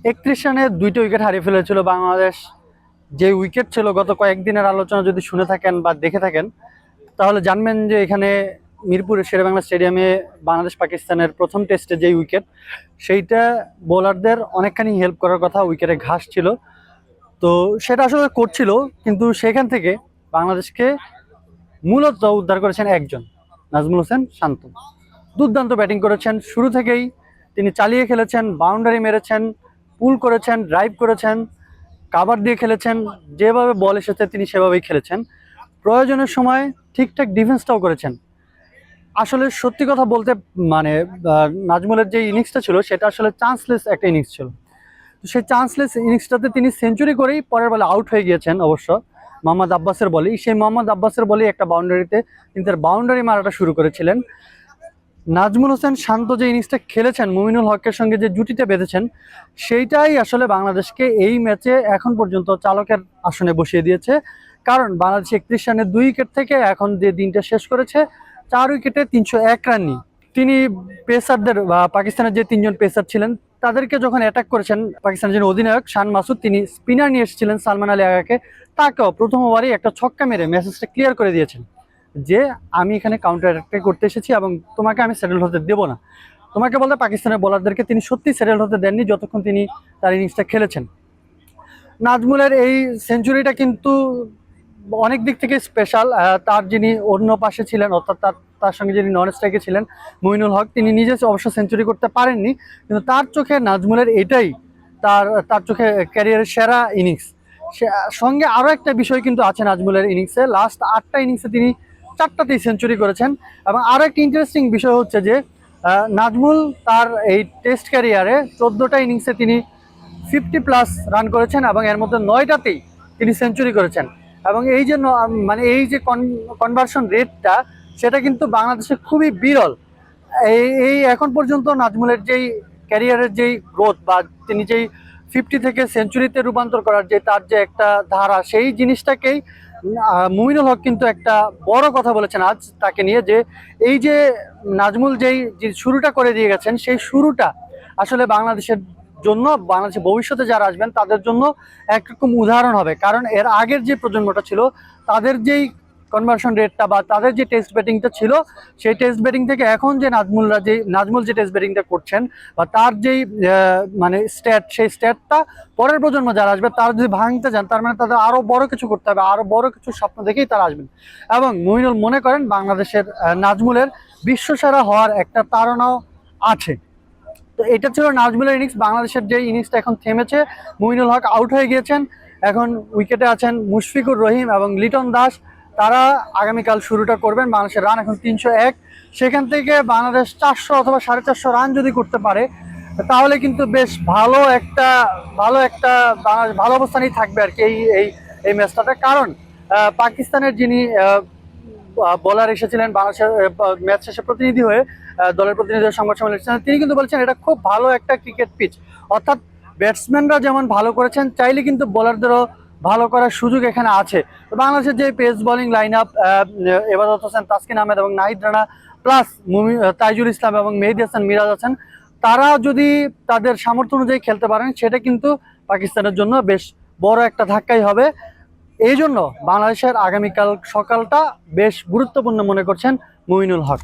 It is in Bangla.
31 রানে 2টা উইকেট হারিয়ে ফেলেছিল বাংলাদেশ। যে উইকেট ছিল গত কয়েকদিনের আলোচনা যদি শুনে থাকেন বা দেখে থাকেন তাহলে জানবেন যে এখানে মিরপুরের শেরেবাংলা স্টেডিয়ামে বাংলাদেশ পাকিস্তানের প্রথম টেস্টে যেই উইকেট, সেইটা বোলারদের অনেকখানি হেল্প করার কথা। উইকেটে ঘাস ছিল, তো সেটা আসলে করছিল, কিন্তু সেখান থেকে বাংলাদেশকে মূলত উদ্ধার করেছেন একজন, নাজমুল হোসেন শান্ত। দুর্দান্ত ব্যাটিং করেছেন, শুরু থেকেই তিনি চালিয়ে খেলেছেন, বাউন্ডারি মেরেছেন, পুল করেছেন, ড্রাইভ করেছেন, কাভার দিয়ে খেলেছেন। যেভাবে বল এসেছে তিনি সেভাবেই খেলেছেন। প্রয়োজনের সময় ঠিকঠাক ডিফেন্সটাও করেছেন। আসলে সত্যি কথা বলতে মানে নাজমুলের যে ইনিংসটা ছিল সেটা আসলে চান্সলেস একটা ইনিংস ছিল। তো সেই চান্সলেস ইনিংসটাতে তিনি সেঞ্চুরি করেই পরের বলে আউট হয়ে গিয়েছেন অবশ্য মোহাম্মদ আব্বাসের বলেই। সেই মোহাম্মদ আব্বাসের বলেই একটা বাউন্ডারিতে তিনি তার বাউন্ডারি মারাটা শুরু করেছিলেন। নাজমুল হোসেন শান্ত যে ইনিংসটা খেলেছেন, মুমিনুল হকের সঙ্গে যে জুটিতে বেঁধেছেন, সেইটাই আসলে বাংলাদেশকে এই ম্যাচে এখন পর্যন্ত চালকের আসনে বসিয়ে দিয়েছে। কারণ বাংলাদেশ 31 রানে 2 উইকেট থেকে এখন যে দিনটা শেষ করেছে 4 উইকেটে 301 রান নিয়ে। তিনি পেসারদের বা পাকিস্তানের যে 3জন পেসার ছিলেন তাদেরকে যখন অ্যাটাক করেছেন, পাকিস্তানের যিনি অধিনায়ক শান মাসুদ, তিনি স্পিনার নিয়ে এসেছিলেন সালমান আলী আগাকে। তাকেও প্রথম ওভারেই একটা ছক্কা মেরে মেসেজটা ক্লিয়ার করে দিয়েছেন যে আমি এখানে কাউন্টার অ্যাটাক করতে এসেছি এবং তোমাকে আমি সেটেল হতে দেবো না। তোমাকে বলতে পাকিস্তানের বোলারদেরকে তিনি সত্যি সেটেল হতে দেননি যতক্ষণ তিনি তার ইনিংসটা খেলেছেন। নাজমুলের এই সেঞ্চুরিটা কিন্তু অনেক দিক থেকে স্পেশাল। তার যিনি অন্য পাশে ছিলেন, অর্থাৎ তার সঙ্গে যিনি নন স্ট্রাইকে ছিলেন মুইনুল হক, তিনি নিজে অবশ্য সেঞ্চুরি করতে পারেননি, কিন্তু তার চোখে নাজমুলের এটাই তার চোখে ক্যারিয়ারের সেরা ইনিংস। সঙ্গে আরও একটা বিষয় কিন্তু আছে নাজমুলের ইনিংসে, লাস্ট 8টা ইনিংসে তিনি 4টাতেই সেঞ্চুরি করেছেন। এবং আরও একটা ইন্টারেস্টিং বিষয় হচ্ছে যে নাজমুল তার এই টেস্ট ক্যারিয়ারে 14টা ইনিংসে তিনি 50+ রান করেছেন এবং এর মধ্যে 9টাতেই তিনি সেঞ্চুরি করেছেন। এবং এই যে মানে এই যে কনভার্সন রেটটা, সেটা কিন্তু বাংলাদেশে খুবই বিরল। এই এখন পর্যন্ত নাজমুলের যেই ক্যারিয়ারের যেই গ্রোথ বা তিনি যেই 50 থেকে সেঞ্চুরিতে রূপান্তর করার যে তার যে একটা ধারা, সেই জিনিসটাকেই মুমিনুল হক কিন্তু একটা বড় কথা বলেছেন আজ তাকে নিয়ে, যে এই যে নাজমুল যেই শুরুটা করে দিয়ে গেছেন, সেই শুরুটা আসলে বাংলাদেশের জন্য, বাংলাদেশের ভবিষ্যতে যারা আসবেন তাদের জন্য একরকম উদাহরণ হবে। কারণ এর আগের যে প্রজন্মটা ছিল তাদের যেই কনভার্সন রেটটা বা তাদের যে টেস্ট ব্যাটিংটা ছিল, সেই টেস্ট ব্যাটিং থেকে এখন যে নাজমুল যে টেস্ট ব্যাটিংটা করছেন বা তার যেই মানে স্ট্যাট, সেই স্ট্যাটটা পরের প্রজন্ম যারা আসবে তারা যদি ভাঙতে যান, তার মানে তাদের আরও বড় কিছু করতে হবে, আরও বড় কিছু স্বপ্ন দেখেই তারা আসবেন। এবং মুমিনুল মনে করেন বাংলাদেশের নাজমুলের বিশ্বসেরা হওয়ার একটা তাড়নাও আছে। তো এটা ছিল নাজমুলের ইনিংস। বাংলাদেশের যে ইনিংসটা এখন থেমেছে, মুমিনুল হক আউট হয়ে গিয়েছেন, এখন উইকেটে আছেন মুশফিকুর রহিম এবং লিটন দাস। তারা আগামীকাল শুরুটা করবেন। বাংলাদেশের রান এখন 301, সেখান থেকে বাংলাদেশ 400 অথবা 450 রান যদি করতে পারে তাহলে কিন্তু বেশ ভালো একটা বাংলাদেশ ভালো অবস্থানেই থাকবে আর কি এই এই ম্যাচটাতে। কারণ পাকিস্তানের যিনি বোলার এসেছিলেন বাংলাদেশের ম্যাচ শেষে প্রতিনিধি হয়ে, দলের প্রতিনিধি হয়ে সংবাদ সম্মেলন এসেছিলেন, তিনি কিন্তু বলছেন এটা খুব ভালো একটা ক্রিকেট পিচ। অর্থাৎ ব্যাটসম্যানরা যেমন ভালো করেছেন, চাইলে কিন্তু বোলারদেরও ভালো করার সুযোগ এখানে আছে। তো বাংলাদেশের যে পেস বোলিং লাইন আপ, এবাদত হোসেন, তাসকিন আহমেদ এবং নাহিদ রানা, প্লাস তাইজুল ইসলাম এবং মেহেদী হাসান মিরাজ আছেন, তারা যদি তাদের সামর্থ্য অনুযায়ী খেলতে পারেন সেটা কিন্তু পাকিস্তানের জন্য বেশ বড় একটা ধাক্কাই হবে। এই জন্য বাংলাদেশের আগামীকাল সকালটা বেশ গুরুত্বপূর্ণ মনে করছেন মুমিনুল হক।